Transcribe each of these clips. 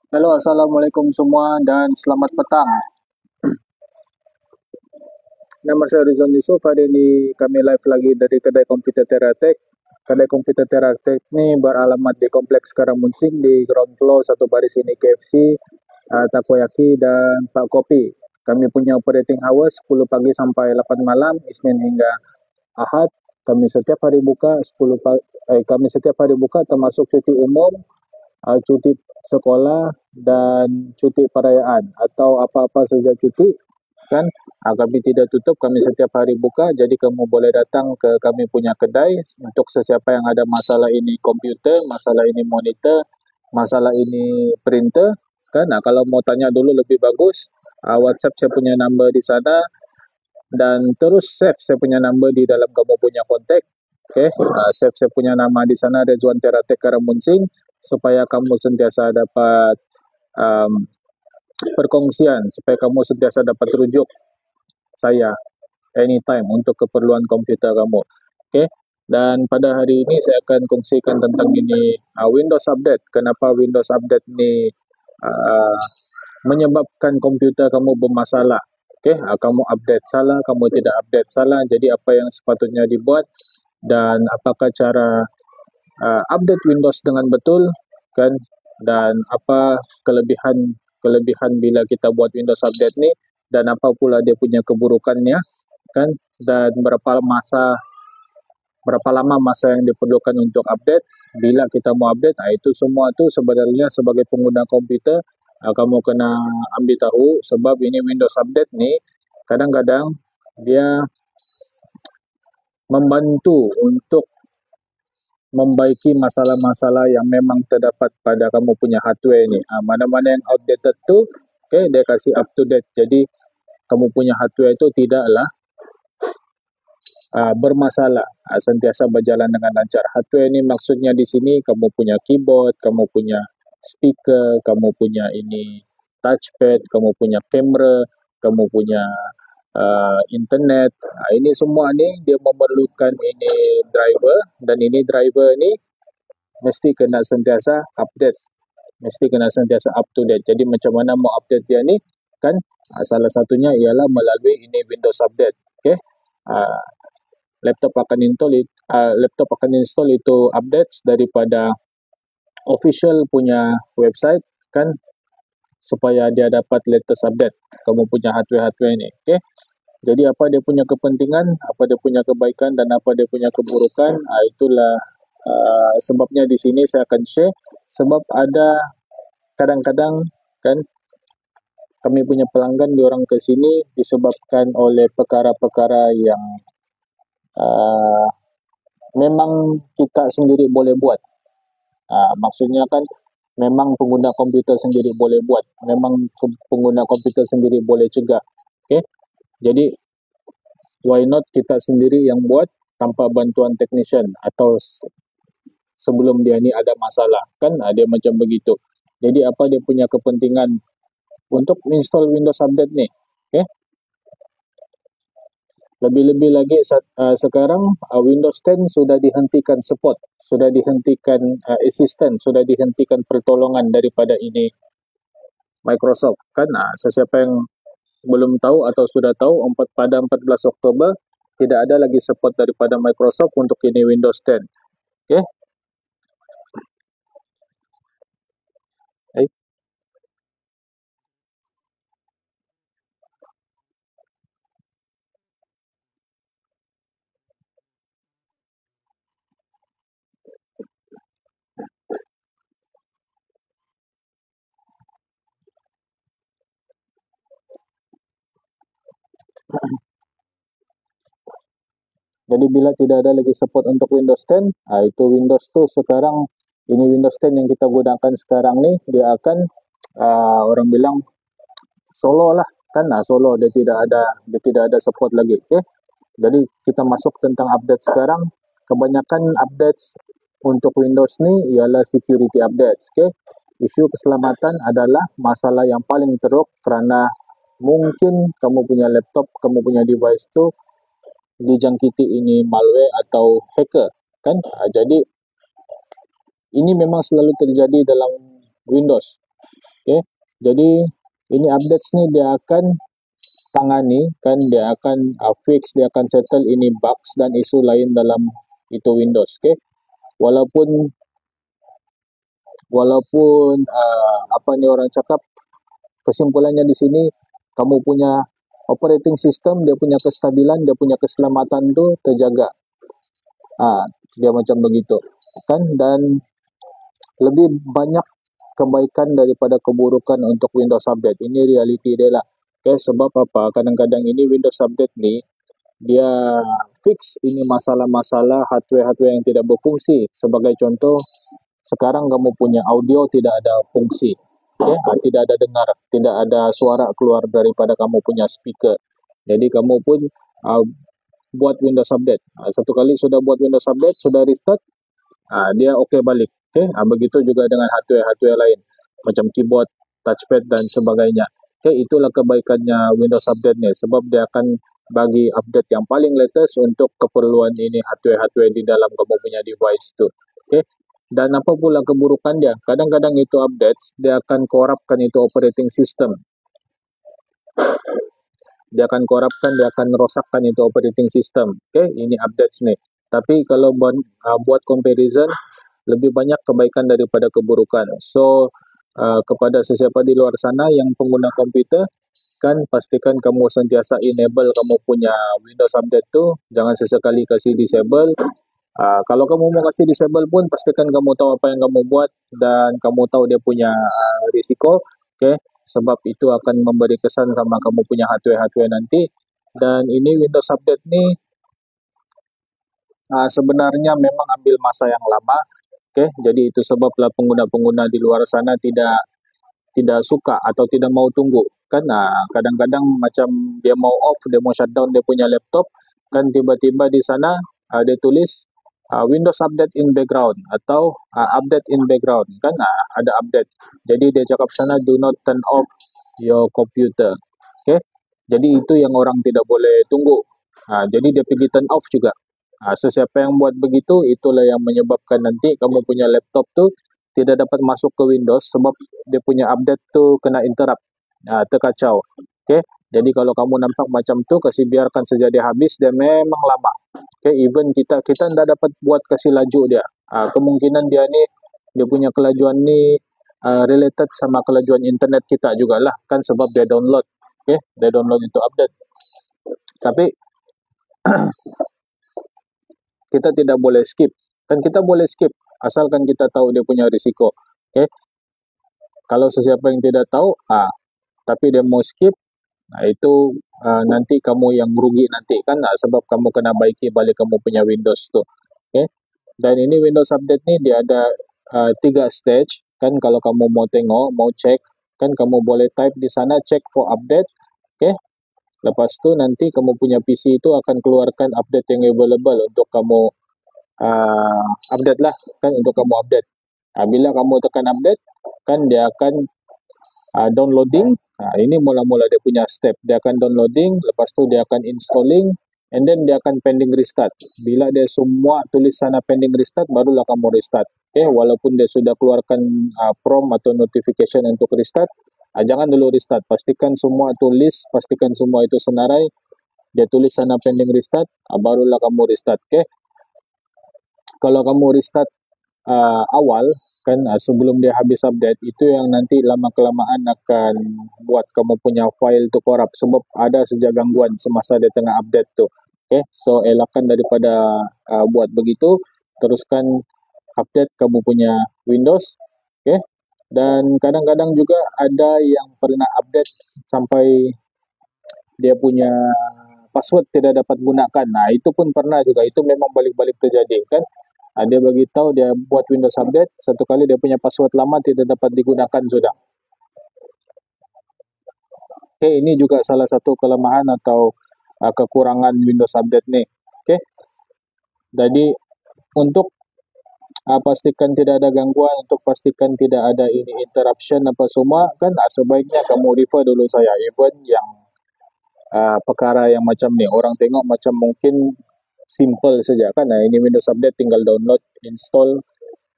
Halo, assalamualaikum semua dan selamat petang. Nama saya Rizwan Yusuf. Hari ini kami live lagi dari kedai komputer Teratek. Kedai komputer Teratek ini beralamat di Kompleks Karamunsing di ground floor satu baris ini KFC, Takoyaki dan Pak Kopi. Kami punya operating hours 10 pagi sampai 8 malam, Isnin hingga Ahad. Kami setiap hari buka kami setiap hari buka termasuk cuti umum, cuti sekolah dan cuti perayaan atau apa-apa saja cuti kan. Kami tidak tutup, kami setiap hari buka, jadi kamu boleh datang ke kami punya kedai untuk sesiapa yang ada masalah ini komputer, masalah ini monitor, masalah ini printer kan. Kalau mau tanya dulu lebih bagus, WhatsApp saya punya number di sana dan terus save saya punya number di dalam kamu punya kontak. Oke, save saya punya nama di sana, Rezwan Teratek Karamunsing, supaya kamu sentiasa dapat um, perkongsian, supaya kamu sentiasa dapat rujuk saya anytime untuk keperluan komputer kamu. Oke, dan pada hari ini saya akan kongsikan tentang ini Windows Update. Kenapa Windows Update ini uh, menyebabkan komputer kamu bermasalah? Oke, kamu update salah, kamu tidak update salah. Jadi apa yang sepatutnya dibuat dan apakah cara update Windows dengan betul kan? Dan apa kelebihan bila kita buat Windows Update nih, dan apa pula dia punya keburukannya kan, dan berapa lama masa yang diperlukan untuk update bila kita mau update. Itu semua tuh sebenarnya sebagai pengguna komputer kamu kena ambil tahu, sebab ini Windows Update nih kadang-kadang dia membantu untuk membaiki masalah-masalah yang memang terdapat pada kamu punya hardware ini. Mana-mana yang outdated tuh, dia kasih up to date. Jadi kamu punya hardware itu tidaklah bermasalah, sentiasa berjalan dengan lancar. Hardware ini maksudnya di sini kamu punya keyboard, kamu punya speaker, kamu punya ini touchpad, kamu punya kamera, kamu punya internet. Ini semua nih dia memerlukan ini driver, dan ini driver ini mesti kena sentiasa update, mesti kena sentiasa up to date. Jadi macam mana mau update dia ni kan, salah satunya ialah melalui ini Windows Update. Okey, uh, laptop akan install itu updates daripada official punya website kan, supaya dia dapat latest update kamu punya hardware ini. Okey, jadi apa dia punya kepentingan, apa dia punya kebaikan dan apa dia punya keburukan, itulah sebabnya di sini saya akan share. Sebab ada kadang-kadang kan kami punya pelanggan diorang ke sini disebabkan oleh perkara-perkara yang uh, memang kita sendiri boleh buat. Maksudnya kan memang pengguna komputer sendiri boleh buat, memang pengguna komputer sendiri boleh cegah. Okay? Jadi why not kita sendiri yang buat tanpa bantuan technician, atau sebelum dia ni ada masalah kan, dia macam begitu. Jadi apa dia punya kepentingan untuk install Windows Update ni. Okay? Lebih-lebih lagi sekarang Windows 10 sudah dihentikan support, sudah dihentikan assistant, sudah dihentikan pertolongan daripada ini Microsoft kan. Sesiapa yang belum tahu atau sudah tahu, pada 14 Oktober tidak ada lagi support daripada Microsoft untuk ini Windows 10. Okay? Jadi bila tidak ada lagi support untuk Windows 10, itu Windows tu sekarang, ini Windows 10 yang kita gunakan sekarang ni, dia akan orang bilang solo lah kan. Solo, dia tidak ada support lagi. Okay? Jadi kita masuk tentang update sekarang. Kebanyakan updates untuk Windows ni ialah security updates. Okay? Isu keselamatan adalah masalah yang paling teruk, kerana mungkin kamu punya laptop, kamu punya device tu dijangkiti ini malware atau hacker kan. Jadi ini memang selalu terjadi dalam Windows. Okay? Jadi ini updates nih dia akan tangani, kan dia akan fix, dia akan settle ini bugs dan isu lain dalam itu Windows. Okay? Walaupun apa nih orang cakap, kesimpulannya di sini kamu punya operating system, dia punya kestabilan, dia punya keselamatan tuh terjaga. Dia macam begitu kan, dan lebih banyak kebaikan daripada keburukan untuk Windows Update. Ini reality dia lah. Okay, sebab apa? Kadang-kadang ini Windows Update ni dia fix ini masalah-masalah hardware-hardware yang tidak berfungsi. Sebagai contoh, sekarang kamu punya audio tidak ada fungsi. Okay? Tidak ada dengar, tidak ada suara keluar daripada kamu punya speaker. Jadi kamu pun buat Windows Update. Satu kali sudah buat Windows Update, sudah restart, dia okay balik. Okay? Begitu juga dengan hardware-hardware lain, macam keyboard, touchpad dan sebagainya. Okay? Itulah kebaikannya Windows Update ni, sebab dia akan bagi update yang paling latest untuk keperluan ini hardware-hardware di dalam kamu punya device tu. Okay? Dan apa pula keburukan dia? Kadang-kadang itu updates, dia akan korupkan itu operating system. Dia akan korupkan, dia akan rosakkan itu operating system. Okay? Ini updates ni. Tapi kalau buat comparison, lebih banyak kebaikan daripada keburukan. So, kepada sesiapa di luar sana yang pengguna komputer, kan pastikan kamu sentiasa enable kamu punya Windows Update tu. Jangan sesekali kasih disable. Kalau kamu mau kasih disable pun, pastikan kamu tahu apa yang kamu buat dan kamu tahu dia punya risiko. Okay? Sebab itu akan memberi kesan sama kamu punya hardware-hardware nanti. Dan ini Windows Update ni sebenarnya memang ambil masa yang lama. Okay? Jadi itu sebablah pengguna-pengguna di luar sana tidak suka atau tidak mau tunggu. Kan kadang-kadang macam dia mau off, dia mau shutdown dia punya laptop, kan tiba-tiba di sana dia tulis Windows Update in background atau update in background, kan ada update. Jadi dia cakap sana, do not turn off your computer. Okay? Jadi itu yang orang tidak boleh tunggu. Jadi dia pergi turn off juga. Sesiapa yang buat begitu, itulah yang menyebabkan nanti kamu punya laptop tu tidak dapat masuk ke Windows sebab dia punya update tu kena interrupt, terkacau. Okay? Jadi kalau kamu nampak macam tu, kasih biarkan saja dia habis, dia memang lama. Okay? Even kita tidak dapat buat kasih laju dia. Kemungkinan dia punya kelajuan ni related sama kelajuan internet kita jugalah, kan sebab dia download. Okay? Dia download itu update. Tapi kita tidak boleh skip. Kan kita boleh skip asalkan kita tahu dia punya risiko. Okay? Kalau sesiapa yang tidak tahu, tapi dia mau skip, itu nanti kamu yang merugi nanti kan, sebab kamu kena baiki balik kamu punya Windows tu. Okay? Dan ini Windows Update ni dia ada 3 stage. Kan kalau kamu mau tengok, mau cek, kan kamu boleh type di sana check for update. Okay? Lepas tu nanti kamu punya PC itu akan keluarkan update yang available untuk kamu update lah, kan untuk kamu update. Bila kamu tekan update, kan dia akan downloading. Ini mula-mula dia punya step. Dia akan downloading, lepas tu dia akan installing, and then dia akan pending restart. Bila dia semua tulis sana pending restart, barulah kamu restart. Okay? Walaupun dia sudah keluarkan prompt atau notification untuk restart, jangan dulu restart. Pastikan semua tulis, pastikan semua itu senarai. Dia tulis sana pending restart, barulah kamu restart. Okay? Kalau kamu restart awal, kan sebelum dia habis update, itu yang nanti lama-kelamaan akan buat kamu punya file tu korup, sebab ada saja gangguan semasa dia tengah update tu. Okay? So elakkan daripada buat begitu, teruskan update kamu punya Windows. Okay? Dan kadang-kadang juga ada yang pernah update sampai dia punya password tidak dapat gunakan. Itu pun pernah juga, itu memang balik-balik terjadi kan. Dia bagi tahu dia buat Windows Update, satu kali dia punya password lama tidak dapat digunakan sudah. Okay, ini juga salah satu kelemahan atau kekurangan Windows Update ni. Okay. Jadi untuk pastikan tidak ada gangguan, untuk pastikan tidak ada ini interruption apa semua, kan sebaiknya kamu refer dulu saya. Even yang perkara yang macam ni, orang tengok macam mungkin simple saja kan. Ini Windows Update tinggal download, install,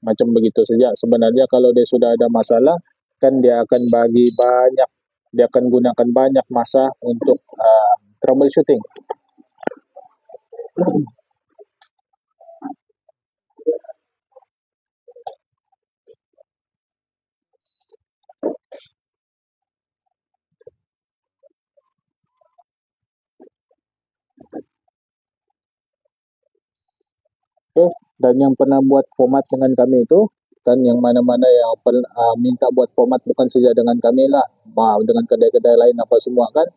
macam begitu saja. Sebenarnya kalau dia sudah ada masalah, kan dia akan dia akan gunakan banyak masa untuk troubleshooting. Okay. Dan yang pernah buat format dengan kami itu, kan yang mana-mana yang minta buat format bukan saja dengan kami lah, dengan kedai-kedai lain apa semua kan.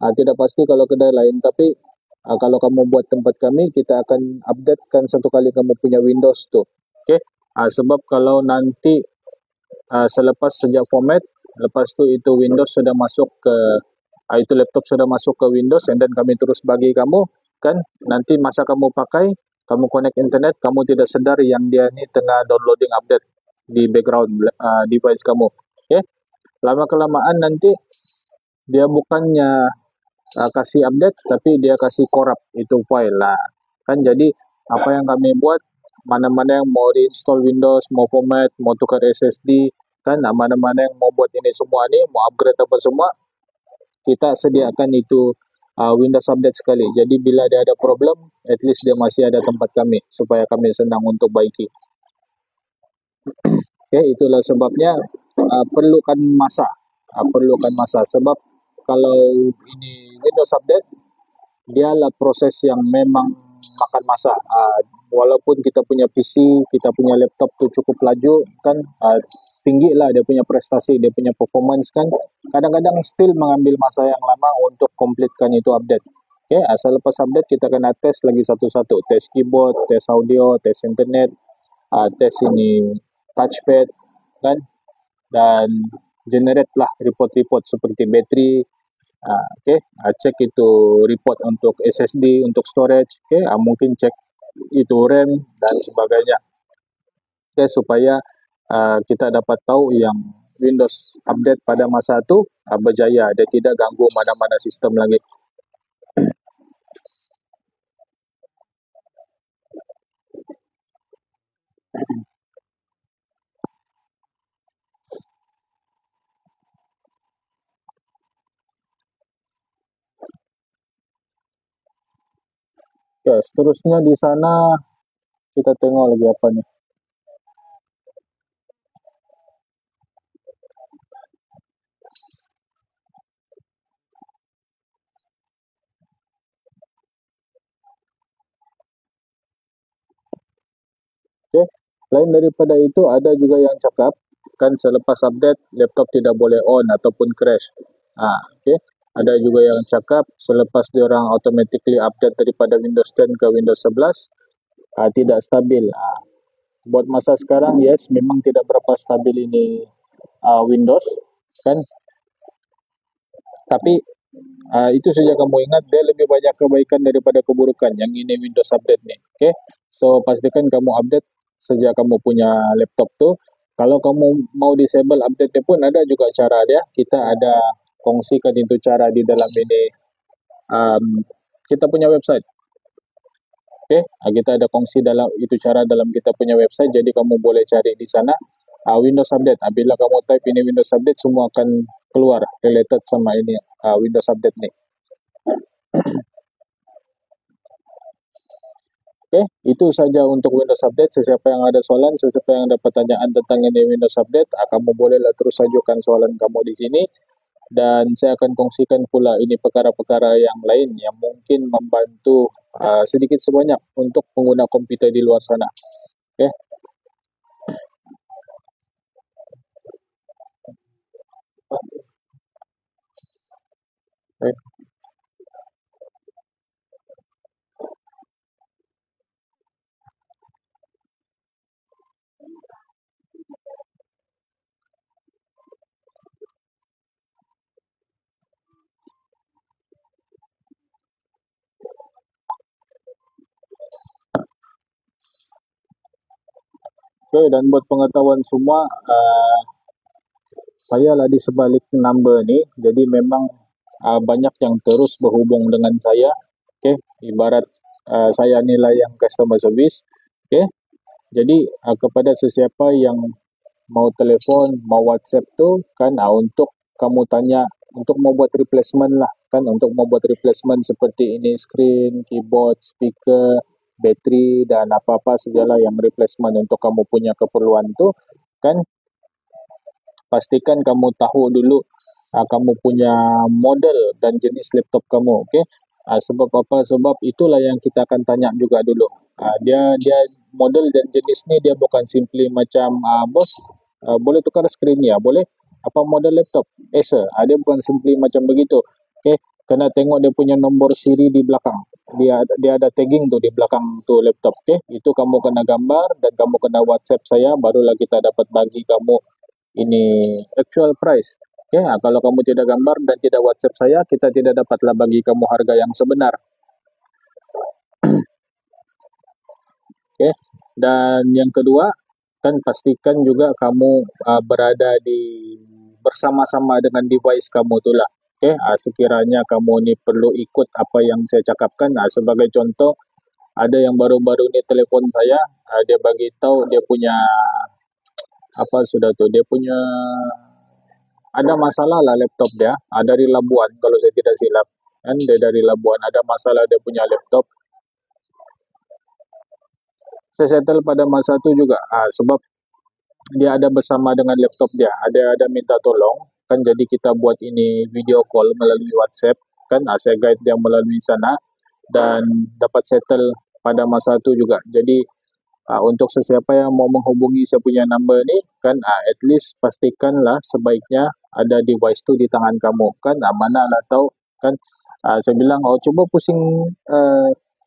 Tidak pasti kalau kedai lain, tapi kalau kamu buat tempat kami, kita akan updatekan satu kali kamu punya Windows tuh. Okay. Sebab kalau nanti selepas sejak format, lepas itu Windows sudah masuk ke itu laptop sudah masuk ke Windows, and then kami terus bagi kamu kan, nanti masa kamu pakai, kamu connect internet, kamu tidak sedar yang dia ni tengah downloading update di background device kamu. Okay. Lama kelamaan nanti dia bukannya kasih update, tapi dia kasih corrupt itu file lah kan. Jadi apa yang kami buat, mana-mana yang mau reinstall Windows, mau format, mau tukar SSD kan, mana-mana yang mau buat ini semua ni, mau upgrade apa semua, kita sediakan itu Windows update sekali. Jadi bila dia ada problem, at least dia masih ada tempat kami, supaya kami senang untuk baiki. Okay, itulah sebabnya perlukan masa. Perlukan masa, sebab kalau ini Windows update, dialah proses yang memang makan masa. Walaupun kita punya PC, kita punya laptop tu cukup laju kan, tinggi lah dia punya prestasi, dia punya performance kan, kadang-kadang still mengambil masa yang lama untuk completekan itu update. Okay, asal lepas update kita kena test lagi satu-satu, test keyboard, test audio, test internet, test ini touchpad kan, dan generate lah report-report seperti bateri. Okay, cek itu report untuk SSD, untuk storage. Okay, mungkin cek itu RAM dan sebagainya. Okay, supaya kita dapat tahu yang Windows update pada masa itu berjaya, dia tidak ganggu mana-mana sistem lagi. Okay, seterusnya di sana kita tengok lagi apa nih. Okay, lain daripada itu ada juga yang cakap kan, selepas update laptop tidak boleh on ataupun crash. Okay. Ada juga yang cakap selepas diorang automatically update daripada Windows 10 ke Windows 11 tidak stabil. Buat masa sekarang, yes, memang tidak berapa stabil ini Windows kan, tapi itu saja kamu ingat, dia lebih banyak kebaikan daripada keburukan yang ini Windows update ni. Okay, so pastikan kamu update sejak kamu punya laptop tu. Kalau kamu mau disable update dia pun ada juga cara dia, kita ada kongsikan itu cara di dalam ini kita punya website. Okay, kita ada kongsi dalam itu cara dalam kita punya website, jadi kamu boleh cari di sana Windows update. Bila kamu type ini Windows update, semua akan keluar related sama ini Windows update ni. Okay, itu saja untuk Windows update. Sesiapa yang ada soalan, sesiapa yang ada pertanyaan tentang ini Windows update, kamu bolehlah terus ajukan soalan kamu di sini, dan saya akan kongsikan pula ini perkara-perkara yang lain yang mungkin membantu sedikit sebanyak untuk pengguna komputer di luar sana. Okay. Okay. Okay, dan buat pengetahuan semua, saya lah di sebalik number ni, jadi memang banyak yang terus berhubung dengan saya. Okay, ibarat saya nilai yang customer service. Okay, jadi kepada sesiapa yang mau telepon, mau WhatsApp tuh kan untuk kamu tanya untuk mau buat replacement lah kan, untuk mau buat replacement seperti ini screen, keyboard, speaker, battery dan apa-apa segala yang replacement untuk kamu punya keperluan tuh kan, pastikan kamu tahu dulu kamu punya model dan jenis laptop kamu, oke? Sebab apa? Sebab itulah yang kita akan tanya juga dulu. Dia model dan jenis ni dia bukan simply macam bos boleh tukar screen ya, boleh. Apa model laptop? Acer. Dia bukan simply macam begitu. Oke, kena tengok dia punya nombor siri di belakang. Dia ada tagging tu di belakang tu laptop, oke? Itu kamu kena gambar dan kamu kena WhatsApp saya, barulah kita dapat bagi kamu ini actual price. Oke, kalau kamu tidak gambar dan tidak WhatsApp saya, kita tidak dapatlah bagi kamu harga yang sebenar. Oke, dan yang kedua, kan pastikan juga kamu berada di bersama-sama dengan device kamu itulah. Oke, sekiranya kamu ni perlu ikut apa yang saya cakapkan, sebagai contoh, ada yang baru-baru ni telefon saya, dia bagi tahu dia punya apa sudah tu, dia punya ada masalah lah laptop dia, dari Labuan kalau saya tidak silap, kan dia dari Labuan, ada masalah dia punya laptop. Saya settle pada masa tu juga, sebab dia ada bersama dengan laptop dia, ada minta tolong, kan jadi kita buat ini video call melalui WhatsApp, kan saya guide dia melalui sana, dan dapat settle pada masa tu juga. Jadi untuk sesiapa yang mau menghubungi saya punya number ni kan, at least pastikanlah sebaiknya ada device tu di tangan kamu kan, mana lah tahu kan, saya bilang coba pusing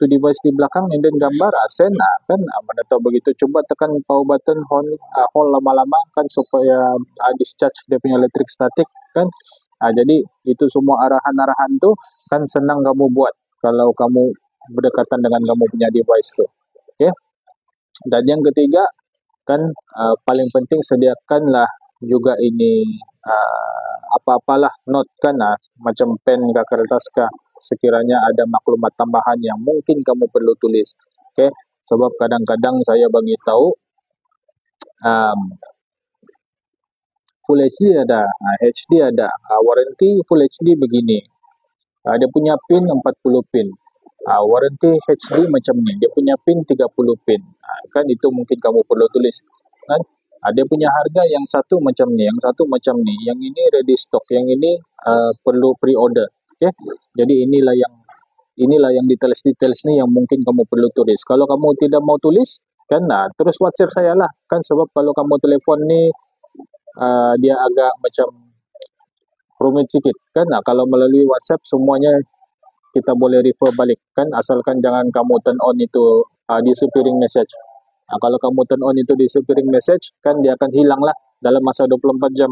tu device di belakang and then gambar send kan, mana tahu begitu coba tekan power button hold lama-lama kan supaya discharge dia punya elektrik statik kan. Jadi itu semua arahan-arahan tu kan senang kamu buat kalau kamu berdekatan dengan kamu punya device tu. Okay? Dan yang ketiga kan paling penting sediakanlah juga ini apa-apalah note kan, macam pen ke kertas ke, sekiranya ada maklumat tambahan yang mungkin kamu perlu tulis. Okay? Sebab kadang-kadang saya bagi tahu Full HD ada, HD ada, warranty Full HD begini, dia punya pin 40 pin, warranty HD macam ni, dia punya pin 30 pin, kan itu mungkin kamu perlu tulis kan. Dia punya harga yang satu macam ni, yang satu macam ni, yang ini ready stock, yang ini perlu pre-order. Okay? Jadi inilah yang details-details ni yang mungkin kamu perlu tulis. Kalau kamu tidak mau tulis kan, terus WhatsApp saya lah kan, sebab kalau kamu telefon ni dia agak macam rumit sikit kan. Kalau melalui WhatsApp semuanya kita boleh refer balik kan, asalkan jangan kamu turn on itu disappearing message. Kalau kamu turn on itu disappearing message kan, dia akan hilang lah dalam masa 24 jam.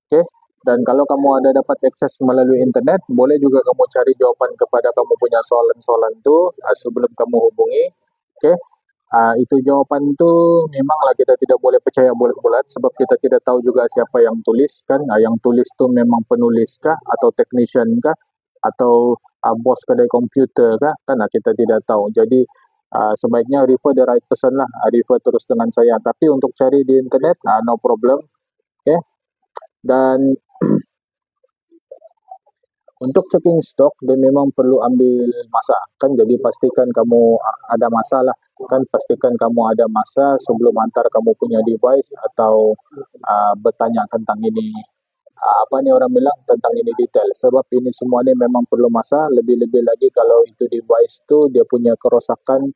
Okay? Dan kalau kamu ada dapat akses melalui internet, boleh juga kamu cari jawapan kepada kamu punya soalan-soalan tu sebelum kamu hubungi. Okay? Itu jawapan tu memanglah kita tidak boleh percaya bulat-bulat, sebab kita tidak tahu juga siapa yang tulis kan. Yang tulis tu memang penulis kah, atau technician kah, atau bos kedai komputer kah, kan kita tidak tahu. Jadi sebaiknya refer the right person lah, refer terus dengan saya. Tapi untuk cari di internet no problem. Okay? Dan untuk checking stok dia memang perlu ambil masa kan, jadi pastikan kamu ada masa lah kan, pastikan kamu ada masa sebelum hantar kamu punya device atau bertanya tentang ini apa ni orang bilang tentang ini detail, sebab ini semua ni memang perlu masa, lebih-lebih lagi kalau itu device tu dia punya kerosakan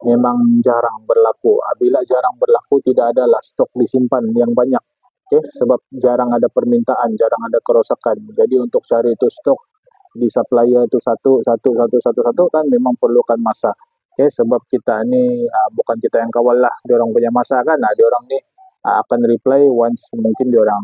memang jarang berlaku. Bila jarang berlaku tidak adalah stok disimpan yang banyak. Okay? Sebab jarang ada permintaan, jarang ada kerosakan. Jadi untuk cari itu stok di supplier itu satu kan memang perlukan masa. Okay? Sebab kita ni bukan kita yang kawal lah, diorang punya masa kan. Diorang ni akan reply once mungkin diorang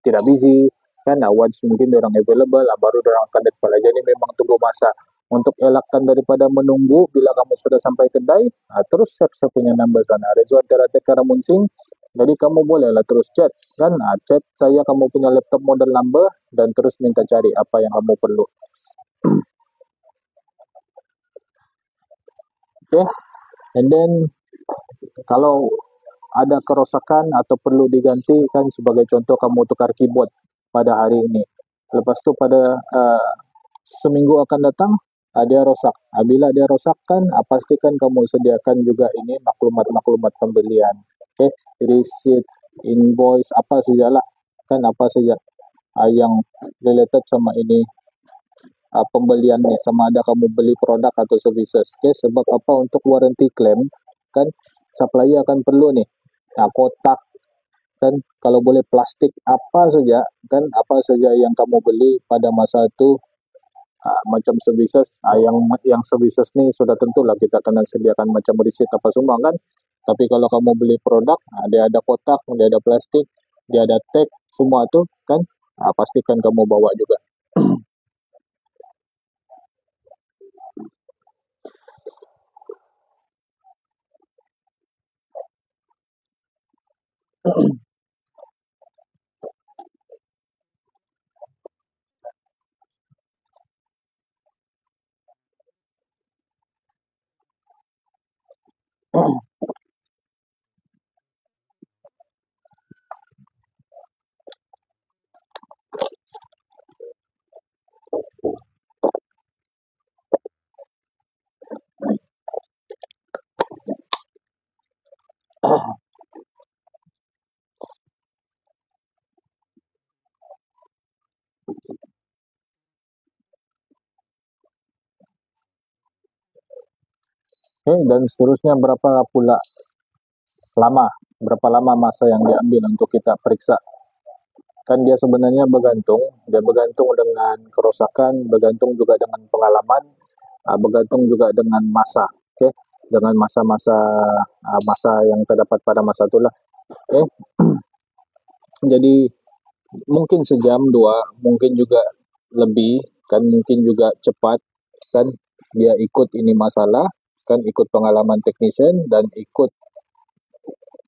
tidak busy kan, once mungkin diorang available baru diorang akan reply. Jadi memang tunggu masa. Untuk elakkan daripada menunggu, bila kamu sudah sampai kedai, terus save saya punya number sana, Rizwan Teratek Karamunsing. Jadi kamu bolehlah terus chat kan, chat saya kamu punya laptop model number dan terus minta cari apa yang kamu perlu. Okay? And then kalau ada kerosakan atau perlu diganti, kan sebagai contoh kamu tukar keyboard pada hari ini, lepas tu pada seminggu akan datang dia rosak. Bila dia rosak kan pastikan kamu sediakan juga ini maklumat-maklumat pembelian. Okay? Receipt, invoice, apa sajalah, kan apa saja yang related sama ini pembelian ni, sama ada kamu beli produk atau services. Okay? Sebab apa, untuk warranty claim kan supplier akan perlu nih kotak, kan kalau boleh plastik, apa saja kan, apa saja yang kamu beli pada masa itu macam services, yang services ni sudah tentulah kita kena sediakan macam receipt apa semua kan. Tapi kalau kamu beli produk, dia ada kotak, dia ada plastik, dia ada tag, semua tu kan pastikan kamu bawa juga. Okay, dan seterusnya berapa lama masa yang diambil untuk kita periksa. Kan dia sebenarnya bergantung dengan kerosakan, bergantung juga dengan pengalaman, bergantung juga dengan masa. Okay? Dengan masa-masa masa yang terdapat pada masa itulah. Okay? Jadi mungkin sejam, dua, mungkin juga lebih, kan mungkin juga cepat, kan dia ikut ini masalah, kan ikut pengalaman technician dan ikut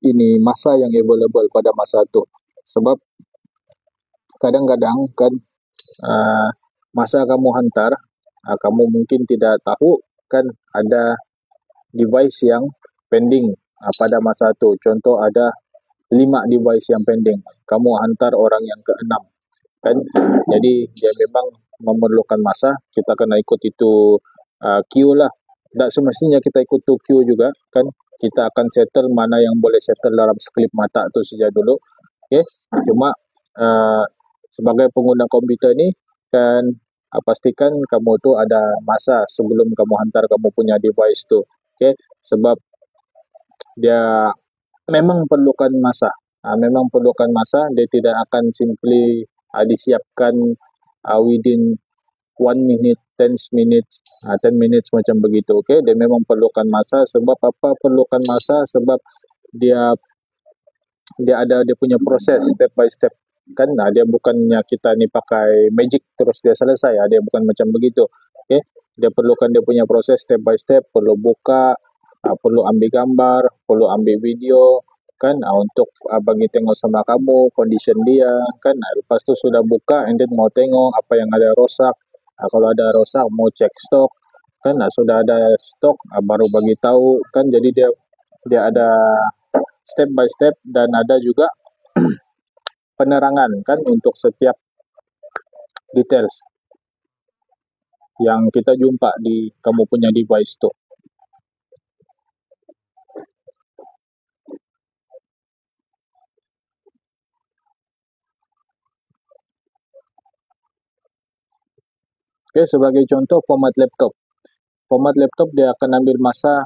ini masa yang available pada masa itu. Sebab kadang-kadang kan masa kamu hantar, kamu mungkin tidak tahu kan ada device yang pending pada masa itu. Contoh ada 5 device yang pending, kamu hantar orang yang ke-6 kan. Jadi dia memang memerlukan masa, kita kena ikut itu queue lah. Tak semestinya kita ikut tu queue juga kan, kita akan settle mana yang boleh settle dalam sekelip mata tu saja dulu. Okay? Cuma sebagai pengguna komputer ni kan pastikan kamu tu ada masa sebelum kamu hantar kamu punya device tu. Okay? Sebab dia memang perlukan masa. Memang perlukan masa, dia tidak akan simply disiapkan within 1 minute, 10 minutes, 10 minutes macam begitu. Okay? Dia memang perlukan masa. Sebab apa perlukan masa? Sebab dia ada dia punya proses step by step kan. Dia bukannya kita ni pakai magic terus dia selesai. Dia bukan macam begitu. Okay? Dia perlukan dia punya proses step by step, perlu buka, perlu ambil gambar, perlu ambil video kan, untuk bagi tengok sama kamu condition dia kan. Lepas tu sudah buka and then mau tengok apa yang ada rosak. Kalau ada rosak mau cek stok kan, sudah ada stok baru bagi tahu kan. Jadi dia ada step by step dan ada juga penerangan kan untuk setiap details yang kita jumpa di kamu punya device tu. Okay, sebagai contoh format laptop. Format laptop dia akan ambil masa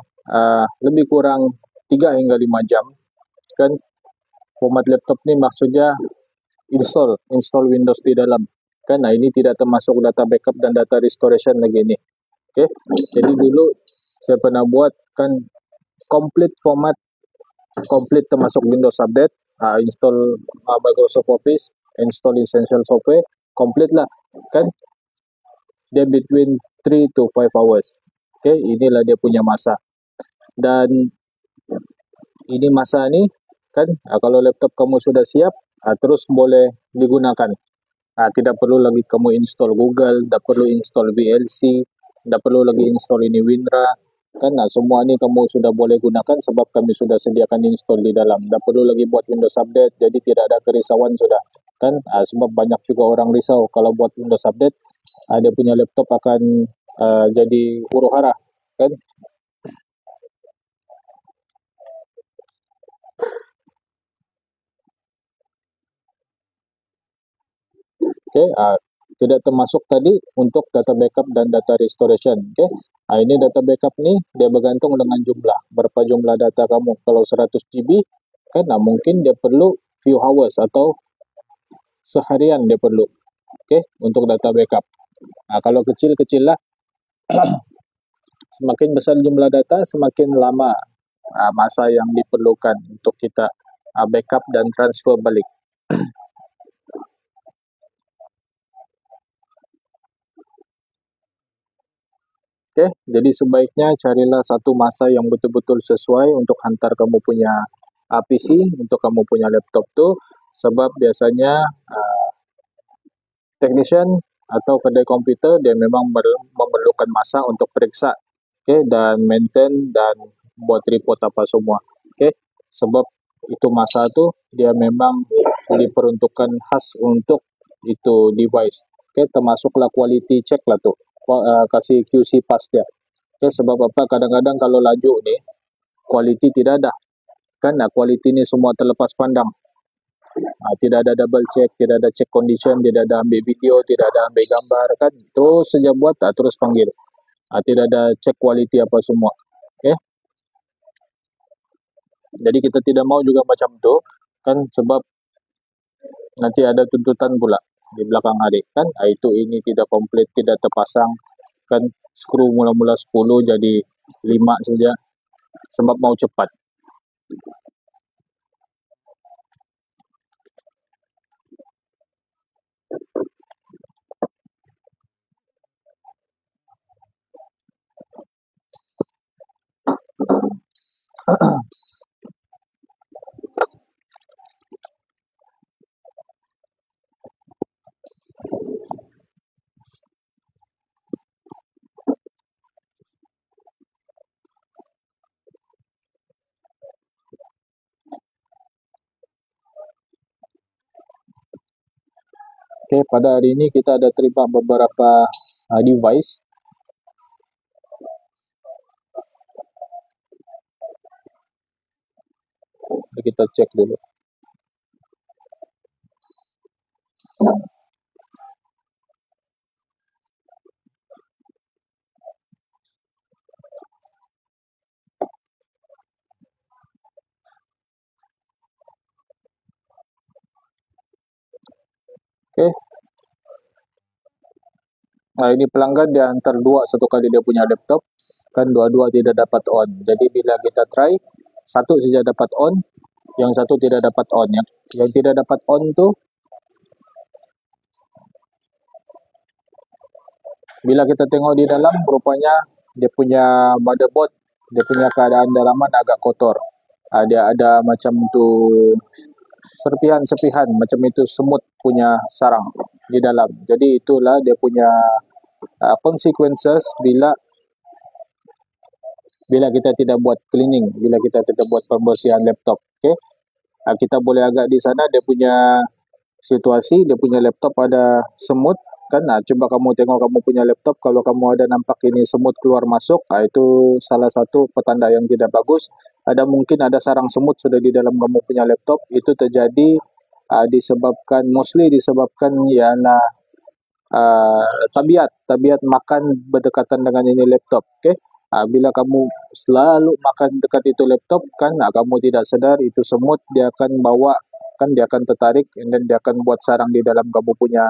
lebih kurang 3 hingga 5 jam kan. Format laptop ni maksudnya install Windows di dalam kan. Ini tidak termasuk data backup dan data restoration lagi ni. Okay? Jadi dulu saya pernah buat kan complete format, complete termasuk Windows Update, install Microsoft Office, install Essential Software, complete lah kan. Dia between 3 to 5 hours. Okay, inilah dia punya masa. Dan ini masa ni kan, kalau laptop kamu sudah siap, terus boleh digunakan. Tidak perlu lagi kamu install Google, tak perlu install VLC, tak perlu lagi install ini WinRAR. Kan semua ni kamu sudah boleh gunakan sebab kami sudah sediakan install di dalam. Tak perlu lagi buat Windows Update, jadi tidak ada kerisauan sudah. Kan sebab banyak juga orang risau kalau buat Windows Update, dia punya laptop akan jadi huru hara, kan? Okay, tidak termasuk tadi untuk data backup dan data restoration. Okay, ini data backup ni dia bergantung dengan jumlah, berapa jumlah data kamu. Kalau 100 GB, kan mungkin dia perlu few hours atau seharian dia perlu. Okay, untuk data backup. Kalau kecil-kecil lah, semakin besar jumlah data, semakin lama masa yang diperlukan untuk kita backup dan transfer balik. Okay, jadi sebaiknya carilah satu masa yang betul-betul sesuai untuk hantar kamu punya PC, untuk kamu punya laptop tu, sebab biasanya technician atau kedai komputer dia memang memerlukan masa untuk periksa, okay, dan maintain dan buat report apa semua. Okay, sebab itu masa tu dia memang diperuntukkan khas untuk itu device. Okay, termasuklah quality check lah tu, kasih QC pass dia. Okay, sebab apa, kadang-kadang kalau laju ni quality tidak ada, kan quality ni semua terlepas pandang. Tidak ada double check, tidak ada check condition, tidak ada ambil video, tidak ada ambil gambar, kan terus saja buat, terus panggil. Tidak ada check quality apa semua. Okay, jadi kita tidak mau juga macam tu, kan, sebab nanti ada tuntutan pula di belakang hari, kan itu ini tidak komplit, tidak terpasang, kan skru mula-mula 10 jadi 5 saja sebab mau cepat. Okay, pada hari ini kita ada terima beberapa device. Kita cek dulu. Okay. Ini pelanggan dia hantar dua satu kali dia punya laptop, kan dua-dua tidak dapat on. Jadi bila kita try, satu saja dapat on, yang satu tidak dapat on. Yang tidak dapat on tu, bila kita tengok di dalam, rupanya dia punya motherboard, dia punya keadaan dalaman agak kotor. Dia ada macam tu serpihan-serpihan, macam itu semut punya sarang di dalam. Jadi itulah dia punya consequences bila kita tidak buat cleaning, bila kita tidak buat pembersihan laptop. Okay, kita boleh agak di sana dia punya situasi, dia punya laptop ada semut, kan. Coba kamu tengok kamu punya laptop, kalau kamu ada nampak ini semut keluar masuk, itu salah satu petanda yang tidak bagus. Ada mungkin ada sarang semut sudah di dalam kamu punya laptop. Itu terjadi mostly disebabkan ialah tabiat makan berdekatan dengan ini laptop. Okay, bila kamu selalu makan dekat itu laptop, kan kamu tidak sadar itu semut dia akan bawa, kan dia akan tertarik dan dia akan buat sarang di dalam kamu punya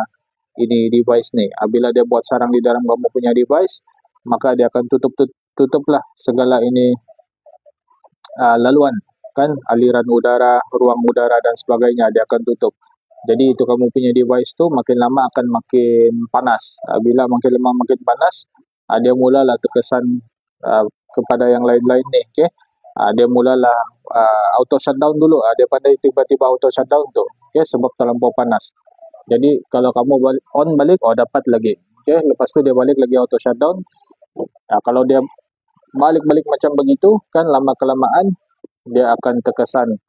ini device ni. Bila dia buat sarang di dalam kamu punya device, maka dia akan tutuplah segala ini laluan, kan aliran udara, ruang udara dan sebagainya, dia akan tutup. Jadi itu kamu punya device tu makin lama akan makin panas. Bila makin lama makin panas, dia mulalah terkesan kepada yang lain-lain ni. Okay, dia mulalah auto shutdown dulu. Dia pandai tiba-tiba auto shutdown tu. Okay, sebab terlampau panas. Jadi kalau kamu on balik, dapat lagi. Okay, lepas tu dia balik lagi auto shutdown. Kalau dia balik-balik macam begitu kan, lama kelamaan dia akan terkesan,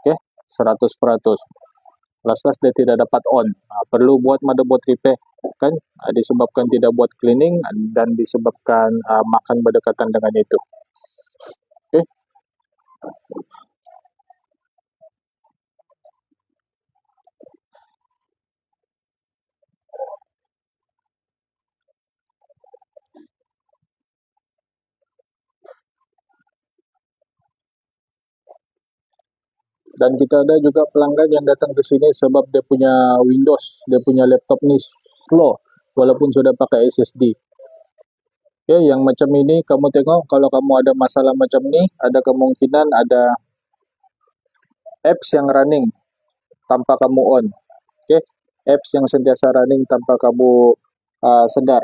okay, 100%. Last dia tidak dapat on. Perlu buat motherboard repair kan, disebabkan tidak buat cleaning dan disebabkan makan berdekatan dengan itu. Okay. Dan kita ada juga pelanggan yang datang ke sini sebab dia punya Windows, dia punya laptop ni slow walaupun sudah pakai SSD. Okay, yang macam ini kamu tengok, kalau kamu ada masalah macam ni, ada kemungkinan ada apps yang running tanpa kamu on. Okay, apps yang sentiasa running tanpa kamu sedar.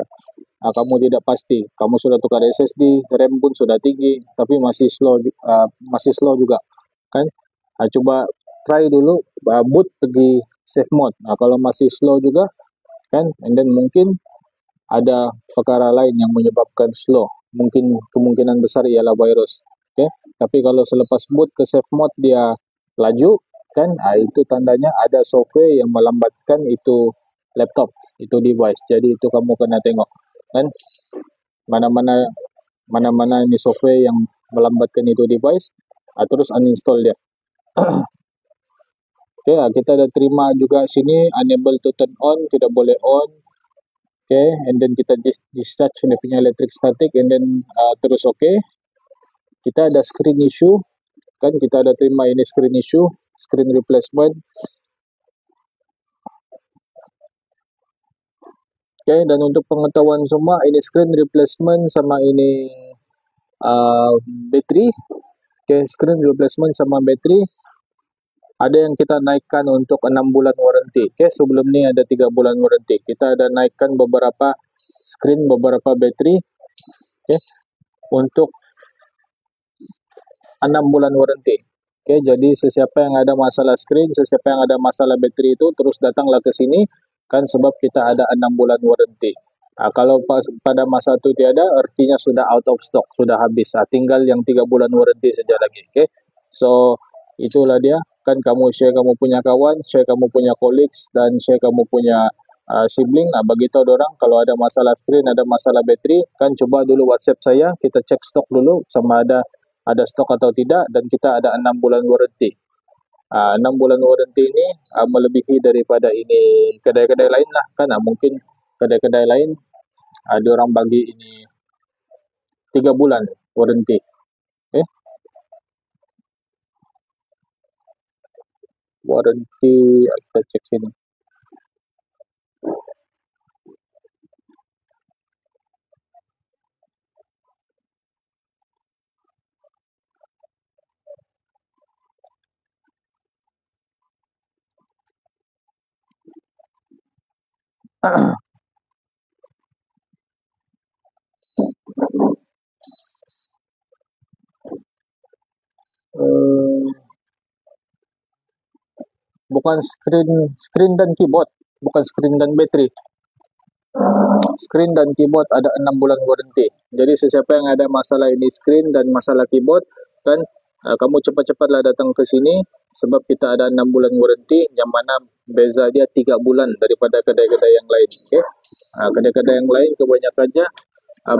Kamu tidak pasti, kamu sudah tukar SSD, RAM pun sudah tinggi, tapi masih slow juga kan. Coba try dulu boot pergi safe mode. Kalau masih slow juga kan, and then mungkin ada perkara lain yang menyebabkan slow. Mungkin kemungkinan besar ialah virus. Okay? Tapi kalau selepas boot ke safe mode dia laju kan, itu tandanya ada software yang melambatkan itu laptop, itu device. Jadi itu kamu kena tengok kan, mana-mana ini software yang melambatkan itu device, terus uninstall dia. Okay, kita ada terima juga sini unable to turn on, tidak boleh on. Okay, and then kita discharge dia punya electric static, and then terus okay. Kita ada screen issue kan, kita ada terima ini screen issue, screen replacement. Okay, dan untuk pengetahuan semua, ini screen replacement sama ini battery. Okay, screen replacement sama battery ada yang kita naikkan untuk 6 bulan warranty. Okay, sebelum ni ada 3 bulan warranty. Kita ada naikkan beberapa screen, beberapa battery, okay, untuk 6 bulan warranty. Okay, jadi sesiapa yang ada masalah screen, sesiapa yang ada masalah battery itu, terus datanglah ke sini kan, sebab kita ada 6 bulan warranty. Kalau pada masa itu tiada, artinya sudah out of stock, sudah habis. Tinggal yang 3 bulan warranty saja lagi. Okay, so itulah dia kan, kamu share kamu punya kawan, share kamu punya colleagues, dan share kamu punya sibling. Bagi tahu orang kalau ada masalah screen, ada masalah bateri kan, coba dulu WhatsApp saya, kita cek stok dulu sama ada stok atau tidak, dan kita ada 6 bulan warranty. 6 bulan warranty ini melebihi daripada ini kedai-kedai lain lah kan. Mungkin kedai-kedai lain diorang bagi ini 3 bulan warranty. Okay, warranty kita cek sini. Bukan screen dan keyboard, bukan screen dan bateri. Screen dan keyboard ada 6 bulan warranty. Jadi sesiapa yang ada masalah ini screen dan masalah keyboard kan, kamu cepat-cepatlah datang ke sini sebab kita ada 6 bulan warranty, yang mana beza dia 3 bulan daripada kedai-kedai yang lain. Okay? Kedai-kedai yang lain kebanyakannya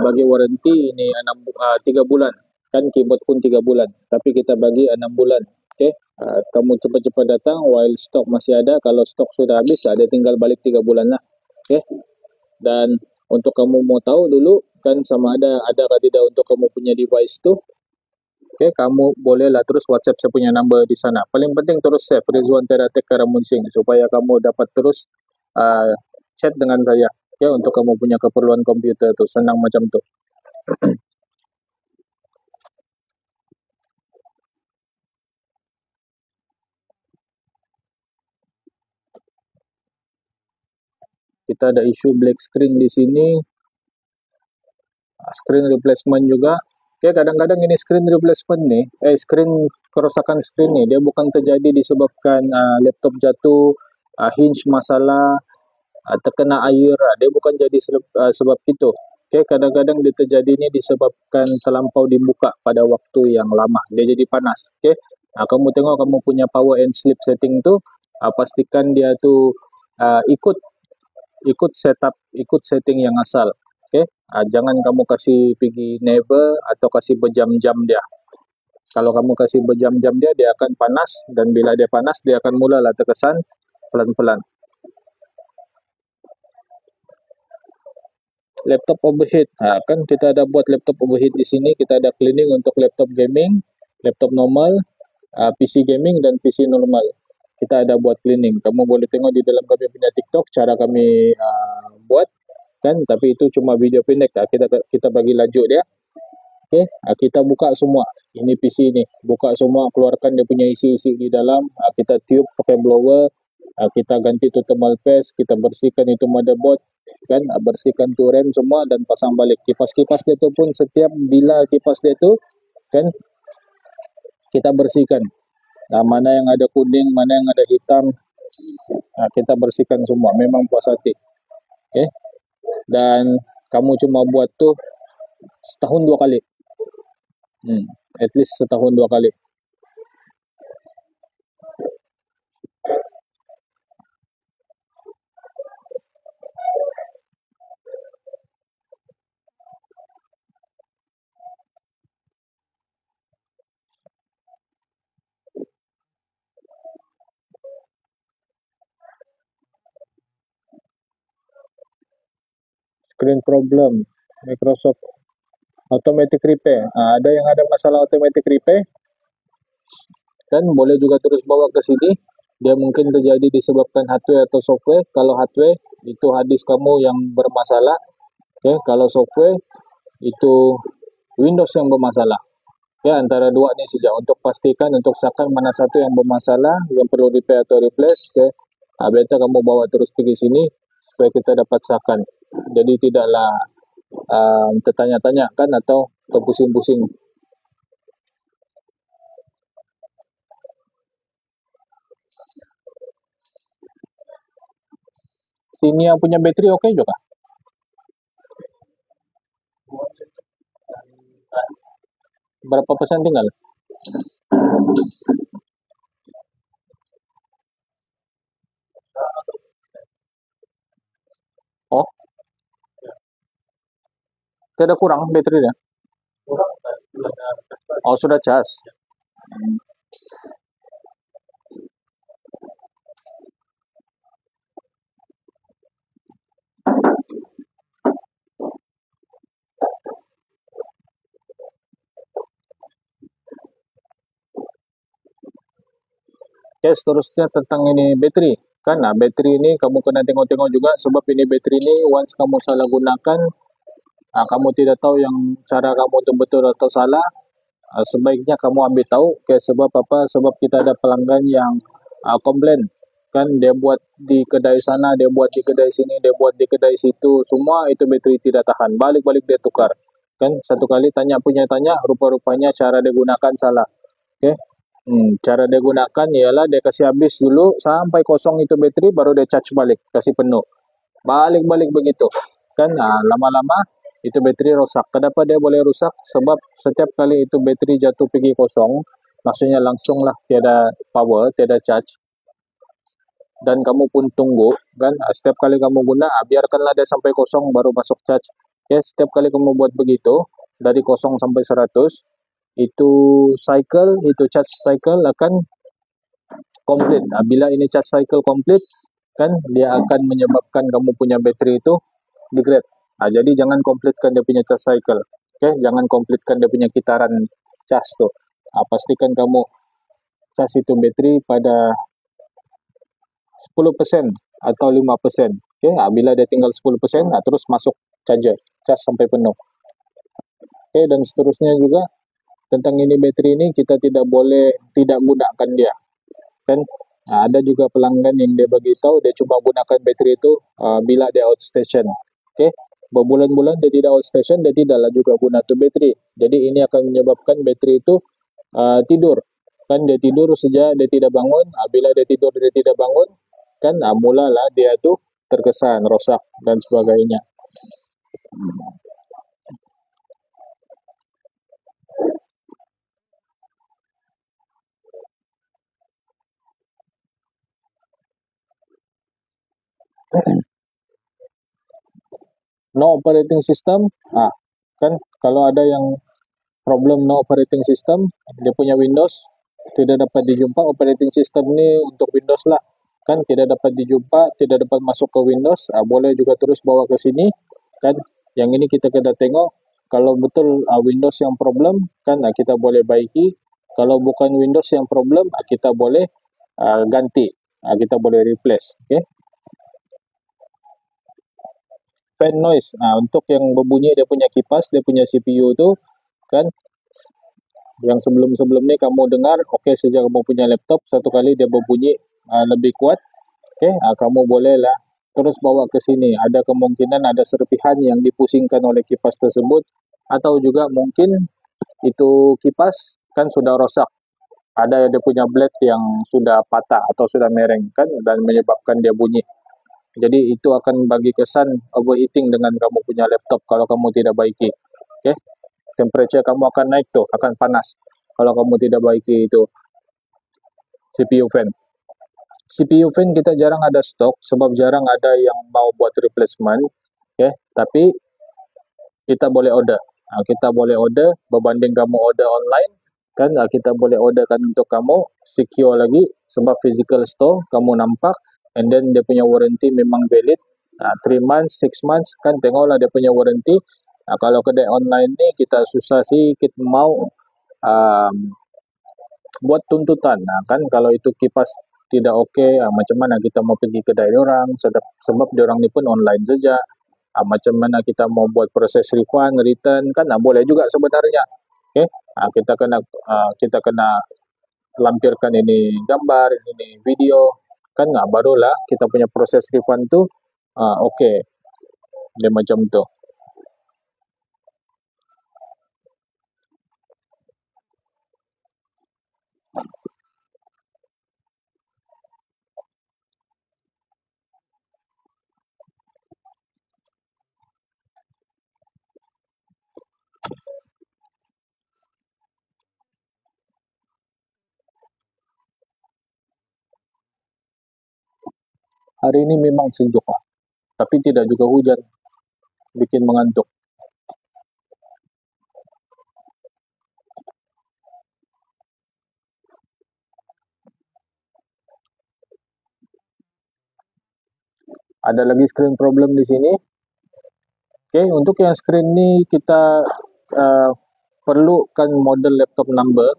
bagi warranty ini 3 bulan kan, keyboard pun 3 bulan, tapi kita bagi 6 bulan. Okay? Kamu cepat-cepat datang while stok masih ada. Kalau stok sudah habis, dia tinggal balik 3 bulan lah. Okay? Dan untuk kamu mau tahu dulu kan, sama ada atau tidak untuk kamu punya device tu, okay, kamu bolehlah terus WhatsApp saya punya number di sana. Paling penting terus save Rizwan Teratek Karamunsing supaya kamu dapat terus chat dengan saya. Okay, untuk kamu punya keperluan komputer tu, senang macam tu. Kita ada isu black screen di sini, screen replacement juga. Okay, kadang-kadang ini screen replacement ni, screen kerosakan screen ni, dia bukan terjadi disebabkan laptop jatuh, hinge masalah, terkena air, dia bukan jadi sebab itu. kadang-kadang dia terjadi ini disebabkan terlampau dibuka pada waktu yang lama, dia jadi panas. Kamu tengok kamu punya power and sleep setting tu, pastikan dia tu ikut setup, ikut setting yang asal. Jangan kamu kasih pergi never atau kasih berjam-jam dia. Kalau kamu kasih berjam-jam dia akan panas, dan bila dia panas dia akan mulalah terkesan pelan-pelan. Laptop overheat, kan kita ada buat laptop overheat di sini. Kita ada cleaning untuk laptop gaming, laptop normal, PC gaming dan PC normal. Kita ada buat cleaning. Kamu boleh tengok di dalam kami punya TikTok cara kami buat, kan? Tapi itu cuma video pendek. Kita bagi lanjut dia. Kita buka semua. Ini PC ni, buka semua, keluarkan dia punya isi-isi di dalam. Kita tiup pakai blower. Kita ganti tu thermal paste, kita bersihkan itu motherboard, kan, bersihkan tu RAM semua dan pasang balik. Kipas-kipas dia tu pun setiap bila kipas dia tu, kan, kita bersihkan. Mana yang ada kuning, mana yang ada hitam, kita bersihkan semua. Memang puas hati. Dan kamu cuma buat tu setahun 2 kali. At least setahun 2 kali. Screen problem, Microsoft automatic repair. Ada yang ada masalah automatic repair, kan, boleh juga terus bawa ke sini. Dia mungkin terjadi disebabkan hardware atau software. Kalau hardware itu hadis kamu yang bermasalah, kalau software itu Windows yang bermasalah. Antara dua ni saja untuk pastikan, untuk sakan mana satu yang bermasalah, yang perlu repair atau replace. Better kamu bawa terus pergi sini supaya kita dapat sakan. Jadi tidaklah tertanya-tanya, kan, atau terpusing-pusing. Sini yang punya bateri okey juga. Berapa persen tinggal? Oh, tidak kurang bateri dia? Oh, sudah cas. Seterusnya tentang ini bateri, kan. Bateri ini kamu kena tengok-tengok juga, sebab ini bateri ini once kamu salah gunakan, kamu tidak tahu yang cara kamu tu betul atau salah, sebaiknya kamu ambil tahu. Sebab apa? Sebab kita ada pelanggan yang komplain, kan, dia buat di kedai sana, dia buat di kedai sini, dia buat di kedai situ, semua itu bateri tidak tahan, balik-balik dia tukar, kan. Satu kali tanya, rupa-rupanya cara dia gunakan salah. Cara dia gunakan ialah dia kasih habis dulu sampai kosong itu bateri, baru dia charge balik, kasih penuh, balik-balik begitu, kan. Lama-lama itu bateri rosak. Kenapa dia boleh rusak? Sebab setiap kali itu bateri jatuh pergi kosong, maksudnya langsung lah tiada power, tiada charge, dan kamu pun tunggu, kan. Setiap kali kamu guna, biarkanlah dia sampai kosong baru masuk charge. Setiap kali kamu buat begitu dari kosong sampai 100, itu cycle, itu charge cycle akan complete. Bila ini charge cycle complete, kan, dia akan menyebabkan kamu punya bateri itu degrade. Jadi jangan komplitkan dia punya charge cycle. Jangan komplitkan dia punya kitaran charge tu. Pastikan kamu charge itu bateri pada 10% atau 5%. Bila dia tinggal 10%, terus masuk charger, charge sampai penuh. Dan seterusnya juga tentang ini bateri ini, kita tidak boleh tidak gunakan dia, kan. Ada juga pelanggan yang dia bagi tahu dia cuma gunakan bateri itu bila dia outstation. Berbulan-bulan dia tidak outstation, dia tidaklah juga guna tu bateri. Jadi ini akan menyebabkan bateri itu tidur, kan. Dia tidur sejak dia tidak bangun. Bila dia tidur dia tidak bangun, kan, mulalah dia tu terkesan rosak dan sebagainya. No operating system, kan kalau ada yang problem no operating system, dia punya Windows tidak dapat dijumpa. Operating system ni untuk Windows lah, kan tidak dapat dijumpa, tidak dapat masuk ke Windows, boleh juga terus bawa ke sini, kan. Yang ini kita kena tengok kalau betul Windows yang problem, kan kita boleh baiki. Kalau bukan Windows yang problem, kita boleh ganti, kita boleh replace. Okay. Fan noise, untuk yang berbunyi dia punya kipas, dia punya CPU tu, kan, yang sebelum-sebelum ni kamu dengar, okey, sejak kamu punya laptop satu kali dia berbunyi lebih kuat, okey, kamu bolehlah terus bawa ke sini. Ada kemungkinan ada serpihan yang dipusingkan oleh kipas tersebut, atau juga mungkin itu kipas kan sudah rosak, ada dia punya blade yang sudah patah atau sudah mereng, kan, dan menyebabkan dia bunyi. Jadi itu akan bagi kesan overheating dengan kamu punya laptop kalau kamu tidak baiki. Okay. Temperature kamu akan naik tuh, akan panas kalau kamu tidak baiki itu CPU fan. CPU fan kita jarang ada stok sebab jarang ada yang mau buat replacement. Okay. Tapi kita boleh order. Kita boleh order berbanding kamu order online, kan, kita boleh orderkan untuk kamu, secure lagi sebab physical store kamu nampak, and then dia punya warranty memang valid 3 months, 6 months, kan, tengoklah dia punya warranty. Kalau kedai online ni kita susah sikit mau buat tuntutan, kan, kalau itu kipas tidak okey, macam mana kita mau pergi kedai orang, sebab diorang ni pun online saja. Macam mana kita mau buat proses refund, return, kan, boleh juga sebenarnya. Okay. Kita kena lampirkan ini gambar, ini video, kan, barulah kita punya proses refund tu okey, dia macam tu. Hari ini memang sejuk lah, tapi tidak juga hujan, bikin mengantuk. Ada lagi screen problem di sini. Okay, untuk yang screen ni kita perlukan model laptop number.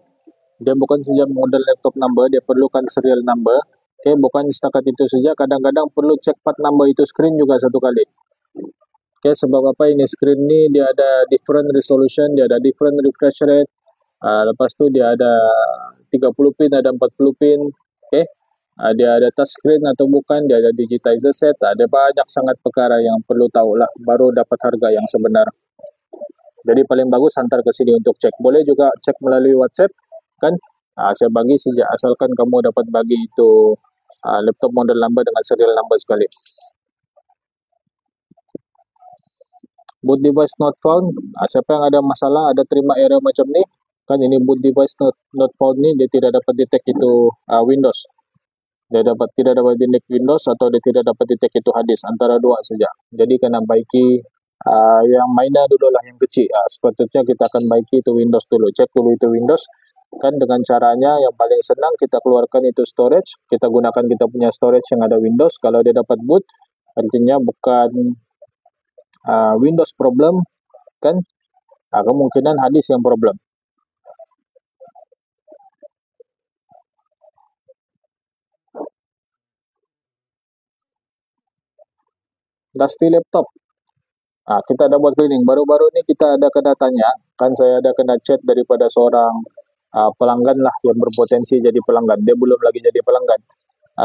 Dia bukan saja model laptop number, dia perlukan serial number. Okay, bukan setakat itu saja, kadang-kadang perlu cek part number itu screen juga satu kali. Okay, sebab apa ini screen ni dia ada different resolution, dia ada different refresh rate. Lepas tu dia ada 30 pin, ada 40 pin. Okay, dia ada touch screen atau bukan, dia ada digitizer set. Ada banyak sangat perkara yang perlu tahulah baru dapat harga yang sebenar. Jadi paling bagus hantar ke sini untuk cek. Boleh juga cek melalui WhatsApp, kan. Saya bagi sejak asalkan kamu dapat bagi itu laptop model number dengan serial number sekali. Boot device not found. Siapa yang ada masalah, ada terima error macam ni, kan, ini boot device not found ni dia tidak dapat detect itu Windows. Dia tidak dapat detect Windows atau dia tidak dapat detect itu hard disk, antara dua saja. Jadi kena baiki yang minor dulu lah, yang kecil. Sepatutnya kita akan baiki itu Windows dulu, cek dulu itu Windows, kan, dengan caranya yang paling senang kita keluarkan itu storage, kita gunakan kita punya storage yang ada Windows. Kalau dia dapat boot, artinya bukan Windows problem, kan, kemungkinan hard disk yang problem. Dusty laptop, kita ada buat cleaning. Baru-baru ni kita ada kena tanya, kan, saya ada kena chat daripada seorang pelanggan lah yang berpotensi jadi pelanggan. Dia belum lagi jadi pelanggan.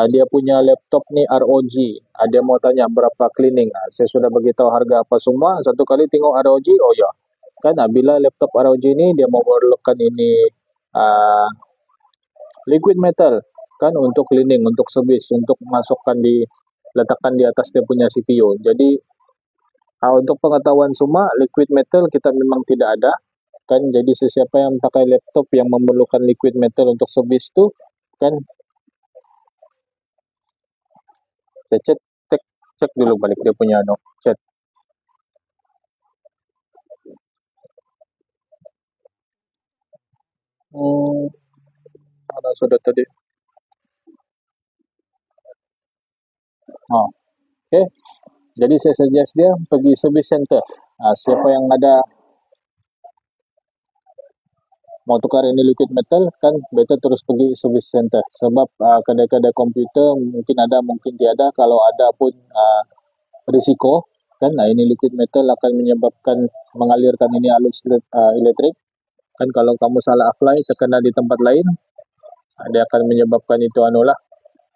Dia punya laptop ni ROG. Dia mau tanya berapa cleaning. Saya sudah beritahu harga apa semua. Satu kali tengok ROG, oh ya, kan, bila laptop ROG ni dia memerlukan ini liquid metal, kan, untuk cleaning, untuk service, untuk masukkan letakkan di atas dia punya CPU. Jadi untuk pengetahuan semua, liquid metal kita memang tidak ada, kan. Jadi sesiapa yang pakai laptop yang memerlukan liquid metal untuk service tu, kan, saya Cek dulu balik dia punya chat. Mana sudah tadi? Oke. Jadi saya suggest dia pergi service center. Siapa yang ada mau tukar ini liquid metal kan better terus pergi service center sebab kedai-kedai komputer mungkin ada mungkin tiada, kalau ada pun risiko kan. Ini liquid metal akan menyebabkan mengalirkan ini arus elektrik kan. Kalau kamu salah apply terkena di tempat lain, dia akan menyebabkan itu anulah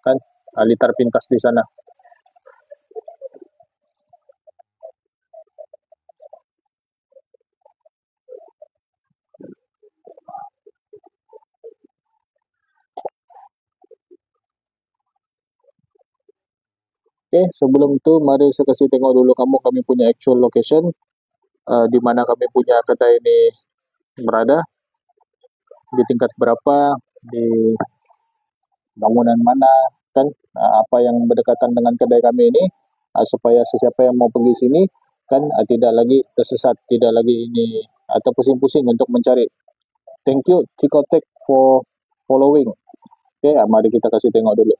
kan, litar pintas di sana. Oke, sebelum itu mari saya kasih tengok dulu kami punya actual location, di mana kami punya kedai ini berada, di tingkat berapa, di bangunan mana kan, apa yang berdekatan dengan kedai kami ini, supaya sesiapa yang mau pergi sini kan tidak lagi tersesat, tidak lagi ini atau pusing-pusing untuk mencari. Thank you Cikotek for following. Oke, mari kita kasih tengok dulu.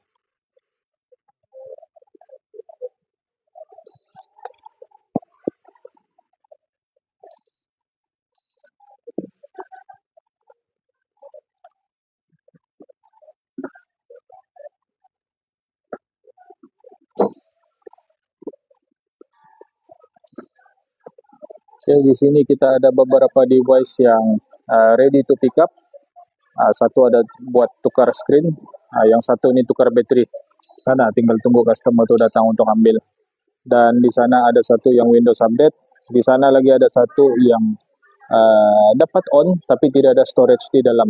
Oke, di sini kita ada beberapa device yang ready to pick up. Satu ada buat tukar screen, yang satu ini tukar bateri. Karena tinggal tunggu customer itu datang untuk ambil. Dan di sana ada satu yang Windows Update. Di sana lagi ada satu yang dapat on tapi tidak ada storage di dalam.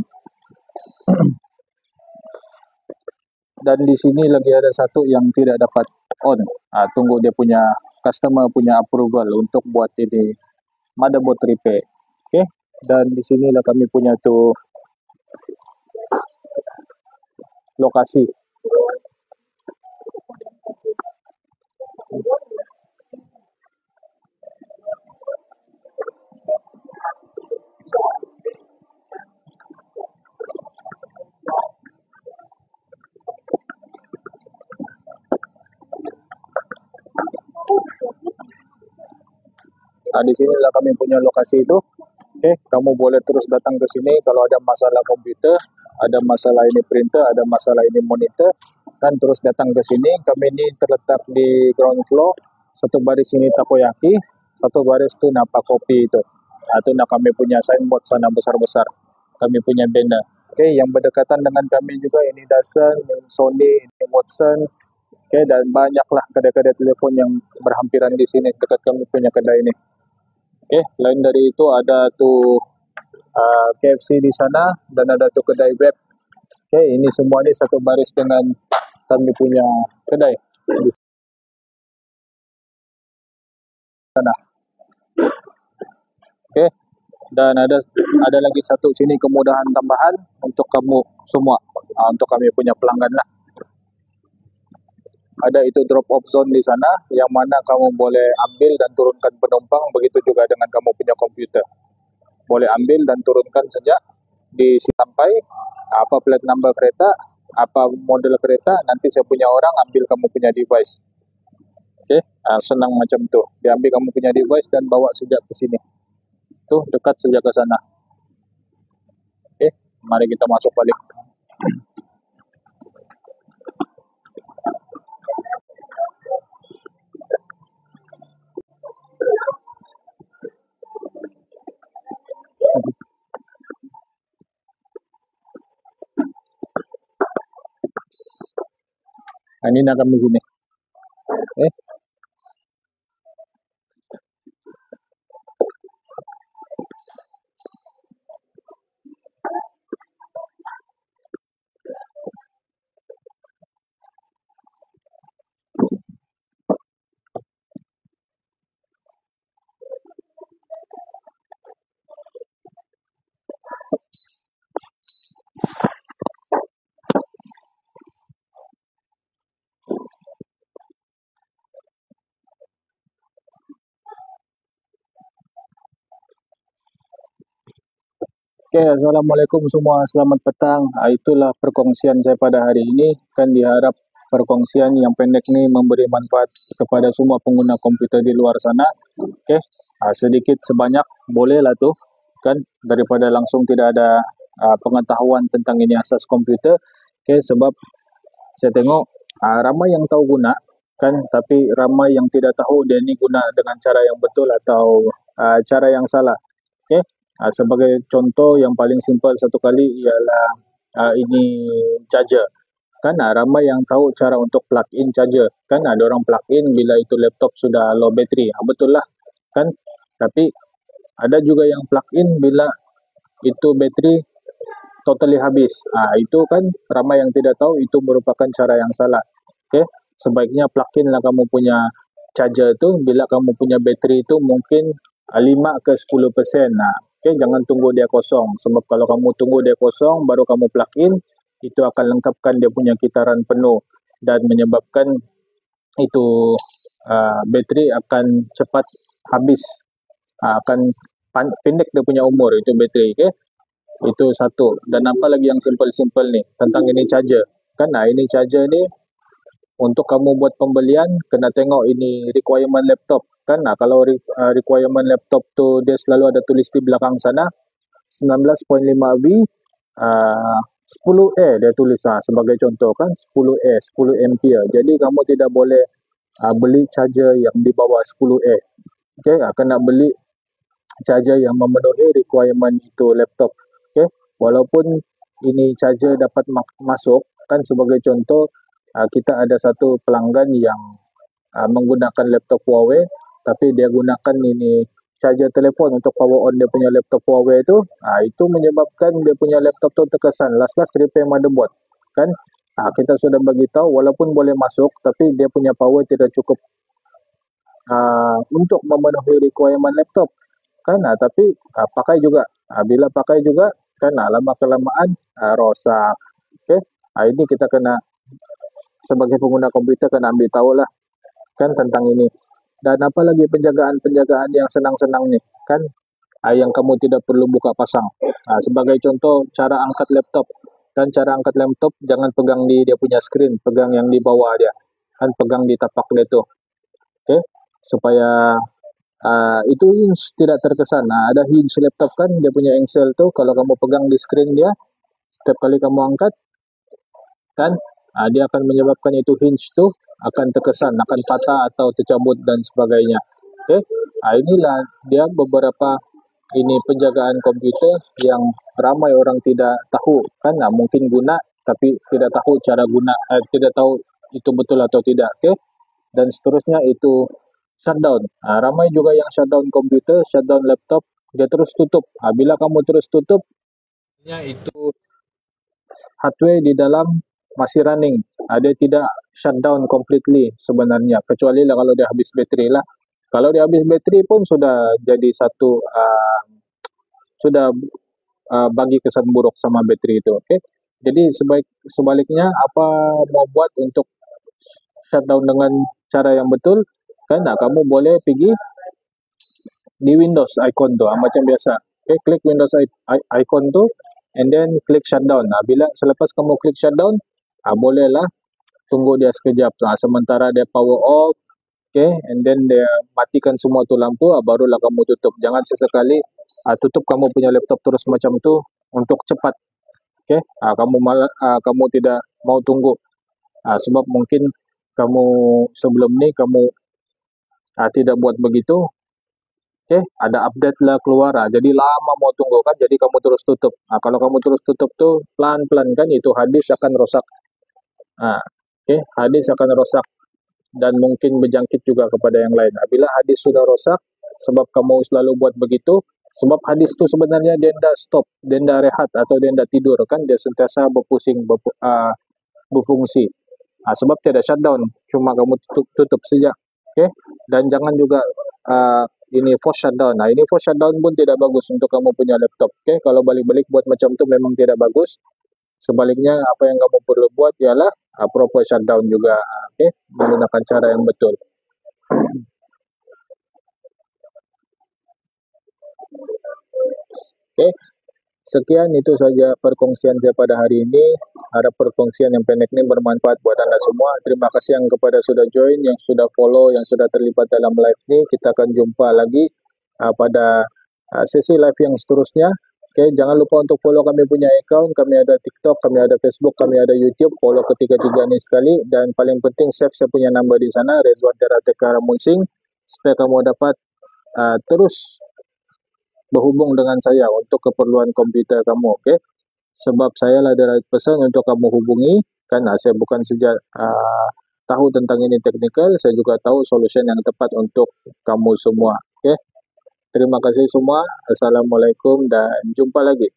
Dan di sini lagi ada satu yang tidak dapat on. Tunggu dia punya customer punya approval untuk buat ini motherboard repair. Oke, dan di sinilah kami punya tuh lokasi. Di sinilah kami punya lokasi itu. Oke, kamu boleh terus datang ke sini kalau ada masalah komputer, ada masalah ini printer, ada masalah ini monitor, kan terus datang ke sini. Kami ini terletak di ground floor, satu baris ini takoyaki, satu baris itu napa kopi itu. Itu kami punya signboard sana besar-besar. Kami punya banner. Oke, yang berdekatan dengan kami juga ini Dyson, ini Sony, ini Watson. Oke, dan banyaklah kedai-kedai telepon yang berhampiran di sini dekat kami punya kedai ini. Oke, lain dari itu ada tuh KFC di sana dan ada tuh kedai web. Oke, ini semua ini satu baris dengan kami punya kedai di sana. Oke, dan ada lagi satu sini kemudahan tambahan untuk kamu semua, untuk kami punya pelanggan lah. Ada itu drop off zone di sana yang mana kamu boleh ambil dan turunkan penumpang, begitu juga dengan kamu punya komputer. Boleh ambil dan turunkan saja di sampai apa plat number kereta, apa model kereta, nanti saya punya orang ambil kamu punya device. Oke, senang macam tuh. Diambil kamu punya device dan bawa sejak ke sini. Tuh dekat sejak ke sana. Oke, mari kita masuk balik. Ini nak kami sini. Oke, Assalamualaikum semua, selamat petang. Itulah perkongsian saya pada hari ini. Kan diharap perkongsian yang pendek ini memberi manfaat kepada semua pengguna komputer di luar sana. Oke, sedikit sebanyak bolehlah tuh, kan daripada langsung tidak ada pengetahuan tentang ini asas komputer. Oke, sebab saya tengok ramai yang tahu guna, kan, tapi ramai yang tidak tahu dia ini guna dengan cara yang betul atau cara yang salah. Oke, sebagai contoh yang paling simpel satu kali ialah ini charger. Kan ramai yang tahu cara untuk plug in charger. Kan ada orang plug in bila itu laptop sudah low battery. Betul lah, kan. Tapi ada juga yang plug in bila itu battery totally habis. Itu kan ramai yang tidak tahu itu merupakan cara yang salah. Oke, sebaiknya plug in lah kamu punya charger itu bila kamu punya bateri itu mungkin 5 ke 10%. Oke, jangan tunggu dia kosong. Sebab kalau kamu tunggu dia kosong baru kamu plug in, itu akan lengkapkan dia punya kitaran penuh dan menyebabkan itu bateri akan cepat habis. Akan pendek dia punya umur itu bateri. Oke, itu satu. Dan apa lagi yang simple-simple nih tentang ini charger. Kan ini charger ni untuk kamu buat pembelian kena tengok ini requirement laptop. Kan kalau requirement laptop tu dia selalu ada tulis di belakang sana 19.5V 10A dia tulis sebagai contoh kan 10A 10 ampere. Jadi kamu tidak boleh beli charger yang di bawah 10A. Okey, kena beli charger yang memenuhi requirement itu laptop. Okey, walaupun ini charger dapat masuk kan sebagai contoh kita ada satu pelanggan yang menggunakan laptop Huawei tapi dia gunakan ini charger telefon untuk power on dia punya laptop Huawei itu menyebabkan dia punya laptop tu terkesan last repair motherboard kan. Kita sudah bagi tahu walaupun boleh masuk tapi dia punya power tidak cukup untuk memenuhi requirement laptop kan. Tapi pakai juga, bila pakai juga kan lama kelamaan rosak. Okey, ini kita kena sebagai pengguna komputer kena ambil tahu lah kan tentang ini. Dan apa lagi penjagaan yang senang-senang nih kan, yang kamu tidak perlu buka pasang. Sebagai contoh cara angkat laptop. Dan cara angkat laptop jangan pegang di dia punya screen, pegang yang di bawah dia. Kan pegang di tapak dia tu. Okey, supaya itu hinge tidak terkesan. Ada hinge laptop kan dia punya engsel tu kalau kamu pegang di screen dia setiap kali kamu angkat kan dia akan menyebabkan itu hinge tu akan terkesan, akan patah atau tercabut dan sebagainya. Okey, inilah dia beberapa ini penjagaan komputer yang ramai orang tidak tahu kan. Mungkin guna tapi tidak tahu cara guna, tidak tahu itu betul atau tidak. Okey, dan seterusnya itu shutdown. Ramai juga yang shutdown komputer, shutdown laptop, dia terus tutup. Bila kamu terus tutup, itu hardware di dalam masih running. Dia tidak shutdown completely sebenarnya, kecuali lah kalau dia habis bateri lah. Kalau dia habis bateri pun sudah jadi satu sudah bagi kesan buruk sama bateri itu. Okay? Jadi sebaliknya apa mau buat untuk shutdown dengan cara yang betul kan, kamu boleh pergi di Windows icon tu macam biasa. Okay, klik Windows icon tu and then klik shutdown. Bila selepas kamu klik shutdown, bolehlah tunggu dia sekejap. Sementara dia power off, okay, and then dia matikan semua tu lampu, barulah kamu tutup. Jangan sesekali tutup kamu punya laptop terus macam tu untuk cepat. Okay, kamu tidak mau tunggu sebab mungkin kamu sebelum ni kamu tidak buat begitu. Okay, ada update lah keluar, jadi lama mau tunggu kan, jadi kamu terus tutup. Kalau kamu terus tutup tu pelan-pelan kan itu hadis akan rosak. Okay, hadis akan rosak dan mungkin berjangkit juga kepada yang lain. Bila hadis sudah rosak sebab kamu selalu buat begitu, sebab hadis tu sebenarnya dia tidak stop, dia tidak rehat atau dia tidak tidur kan, dia sentiasa berfungsi. Sebab tidak shutdown, cuma kamu tutup saja. Okay, dan jangan juga ini force shutdown. Ini force shutdown pun tidak bagus untuk kamu punya laptop. Okay, kalau balik-balik buat macam tu memang tidak bagus. Sebaliknya apa yang kamu perlu buat ialah proper shutdown juga. Okay, menggunakan cara yang betul. Okay, Sekian itu saja perkongsian saya pada hari ini. Harap perkongsian yang pendek ini bermanfaat buat Anda semua. Terima kasih yang kepada sudah join, yang sudah follow, yang sudah terlibat dalam live ini. Kita akan jumpa lagi pada sesi live yang seterusnya. Oke, jangan lupa untuk follow kami punya account. Kami ada TikTok, kami ada Facebook, kami ada YouTube. Follow ketiga-tiga ini sekali. Dan paling penting save saya punya number di sana, Ridwan Teratek Karamunsing, supaya kamu dapat terus berhubung dengan saya untuk keperluan komputer kamu, oke? Sebab saya lah ada pesan untuk kamu hubungi, karena saya bukan saja tahu tentang ini teknikal, saya juga tahu solusi yang tepat untuk kamu semua, oke? Terima kasih semua, Assalamualaikum dan jumpa lagi.